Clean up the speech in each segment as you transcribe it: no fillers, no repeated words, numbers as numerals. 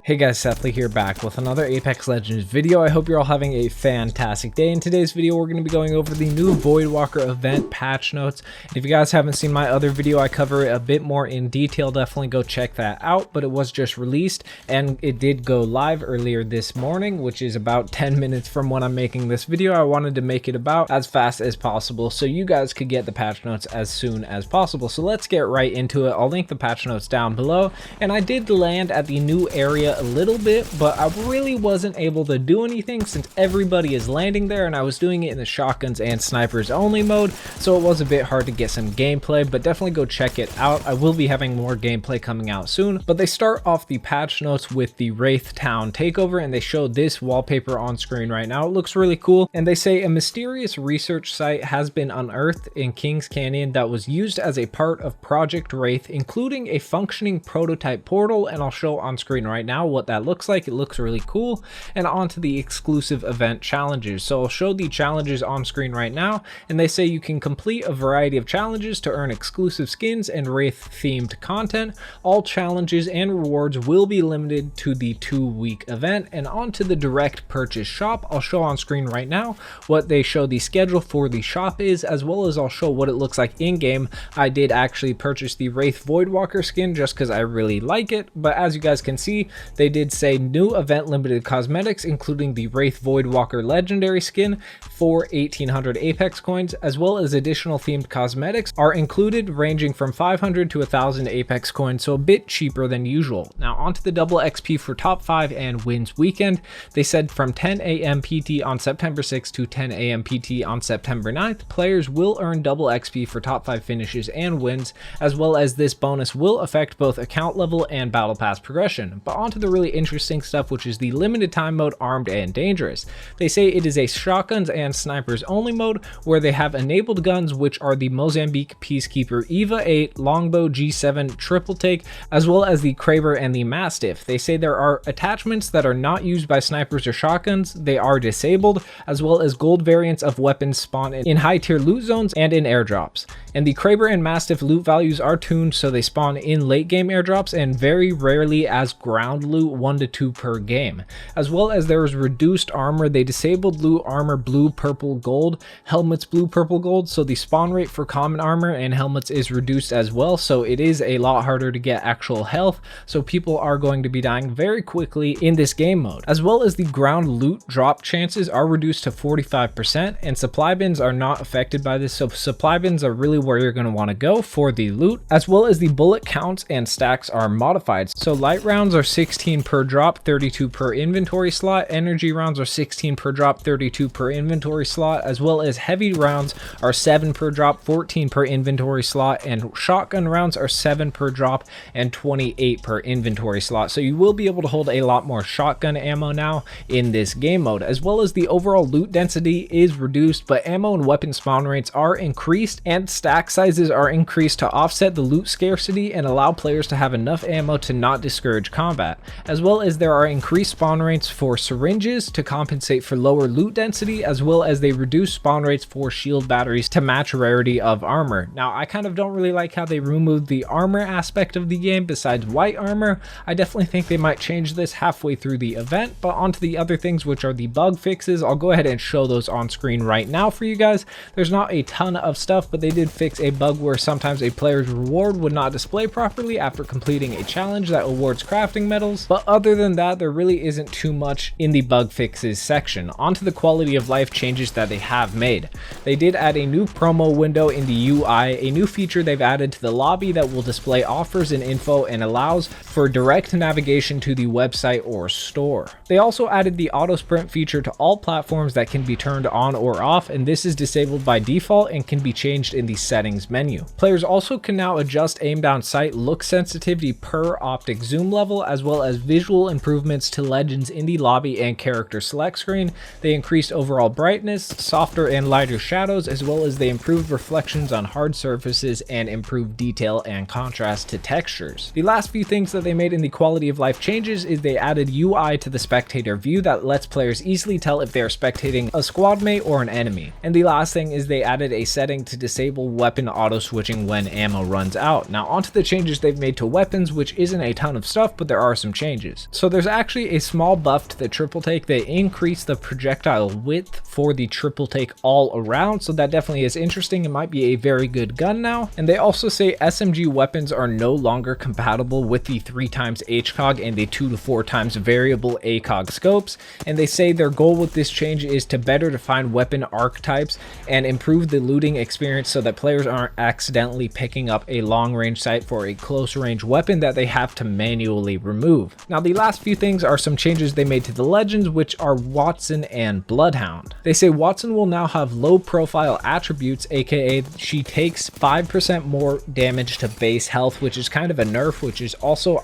Hey guys, Sethly here, back with another Apex Legends video. I hope you're all having a fantastic day. In today's video, we're going to be going over the new Voidwalker event patch notes. If you guys haven't seen my other video, I cover it a bit more in detail. Definitely go check that out, but it was just released and it did go live earlier this morning, which is about 10 minutes from when I'm making this video. I wanted to make it about as fast as possible so you guys could get the patch notes as soon as possible. So let's get right into it. I'll link the patch notes down below, and I did land at the new area a little bit, but I really wasn't able to do anything since everybody is landing there, and I was doing it in the shotguns and snipers only mode, so it was a bit hard to get some gameplay, but definitely go check it out. I will be having more gameplay coming out soon, but they start off the patch notes with the Wraith town takeover, and they show this wallpaper on screen right now. It looks really cool, and they say a mysterious research site has been unearthed in Kings Canyon that was used as a part of Project Wraith, including a functioning prototype portal, and I'll show on screen right now what that looks like. It looks really cool. And on to the exclusive event challenges. So I'll show the challenges on screen right now, and they say you can complete a variety of challenges to earn exclusive skins and Wraith themed content. All challenges and rewards will be limited to the 2-week event. And on to the direct purchase shop. I'll show on screen right now what they show the schedule for the shop is, as well as I'll show what it looks like in game. I did actually purchase the Wraith Voidwalker skin just because I really like it, but as you guys can see, they did say new event limited cosmetics, including the Wraith Voidwalker legendary skin for 1800 Apex coins, as well as additional themed cosmetics are included, ranging from 500 to 1000 Apex coins, so a bit cheaper than usual. Now onto the double XP for top 5 and wins weekend. They said from 10 AM PT on September 6th to 10 AM PT on September 9th, players will earn double XP for top 5 finishes and wins, as well as this bonus will affect both account level and battle pass progression. But onto the really interesting stuff, which is the limited time mode, armed and dangerous. They say it is a shotguns and snipers only mode where they have enabled guns, which are the Mozambique Peacekeeper Eva 8, Longbow G7 triple take, as well as the Kraber and the Mastiff. They say there are attachments that are not used by snipers or shotguns. They are disabled, as well as gold variants of weapons spawn in high tier loot zones and in airdrops. And the Kraber and Mastiff loot values are tuned so they spawn in late game airdrops and very rarely as ground loot, 1 to 2 per game. As well as there is reduced armor. They disabled loot armor blue, purple, gold, helmets blue, purple, gold, so the spawn rate for common armor and helmets is reduced as well, so it is a lot harder to get actual health, so people are going to be dying very quickly in this game mode. As well as the ground loot drop chances are reduced to 45%, and supply bins are not affected by this, so supply bins are really where you're going to want to go for the loot. As well as the bullet counts and stacks are modified, so light rounds are 16 per drop, 32 per inventory slot. Energy rounds are 16 per drop, 32 per inventory slot, as well as heavy rounds are 7 per drop, 14 per inventory slot, and shotgun rounds are 7 per drop and 28 per inventory slot. So you will be able to hold a lot more shotgun ammo now in this game mode. As well as the overall loot density is reduced, but ammo and weapon spawn rates are increased, and stack sizes are increased to offset the loot scarcity and allow players to have enough ammo to not discourage combat. As well as there are increased spawn rates for syringes to compensate for lower loot density, as well as they reduce spawn rates for shield batteries to match rarity of armor. Now I kind of don't really like how they removed the armor aspect of the game besides white armor. I definitely think they might change this halfway through the event, but onto the other things, which are the bug fixes. I'll go ahead and show those on screen right now for you guys. There's not a ton of stuff, but they did fix a bug where sometimes a player's reward would not display properly after completing a challenge that awards crafting medals. But other than that, there really isn't too much in the bug fixes section. Onto the quality of life changes that they have made. They did add a new promo window in the UI, a new feature they've added to the lobby that will display offers and info and allows for direct navigation to the website or store. They also added the auto sprint feature to all platforms that can be turned on or off, and this is disabled by default and can be changed in the settings menu. Players also can now adjust aim down sight look sensitivity per optic zoom level, as well as visual improvements to legends in the lobby and character select screen. They increased overall brightness, softer and lighter shadows, as well as they improved reflections on hard surfaces and improved detail and contrast to textures. The last few things that they made in the quality of life changes is they added UI to the spectator view that lets players easily tell if they are spectating a squad mate or an enemy. And the last thing is they added a setting to disable weapon auto switching when ammo runs out. Now onto the changes they've made to weapons, which isn't a ton of stuff, but there are some some changes. So there's actually a small buff to the triple take. They increase the projectile width for the triple take all around, so that definitely is interesting. It might be a very good gun now. And they also say SMG weapons are no longer compatible with the 3x HCOG and the 2 to 4 times variable ACOG scopes. And they say their goal with this change is to better define weapon archetypes and improve the looting experience so that players aren't accidentally picking up a long range sight for a close range weapon that they have to manually remove. Now the last few things are some changes they made to the legends, which are Wattson and Bloodhound. They say Wattson will now have low profile attributes, aka she takes 5% more damage to base health, which is kind of a nerf, which is also,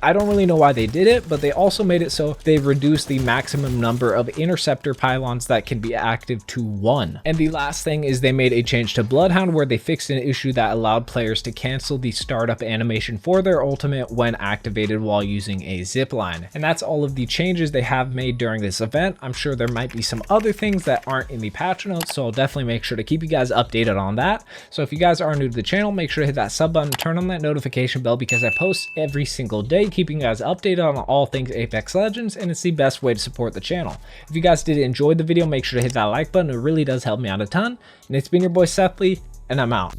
I don't really know why they did it, but they also made it so they've reduced the maximum number of interceptor pylons that can be active to 1. And the last thing is they made a change to Bloodhound where they fixed an issue that allowed players to cancel the startup animation for their ultimate when activated while using a zipline. And that's all of the changes they have made during this event. I'm sure there might be some other things that aren't in the patch notes, so I'll definitely make sure to keep you guys updated on that. So if you guys are new to the channel, make sure to hit that sub button, turn on that notification bell, because I post every single day, keeping you guys updated on all things Apex Legends, and it's the best way to support the channel. If you guys did enjoy the video, make sure to hit that like button. It really does help me out a ton. And it's been your boy Sethly, and I'm out.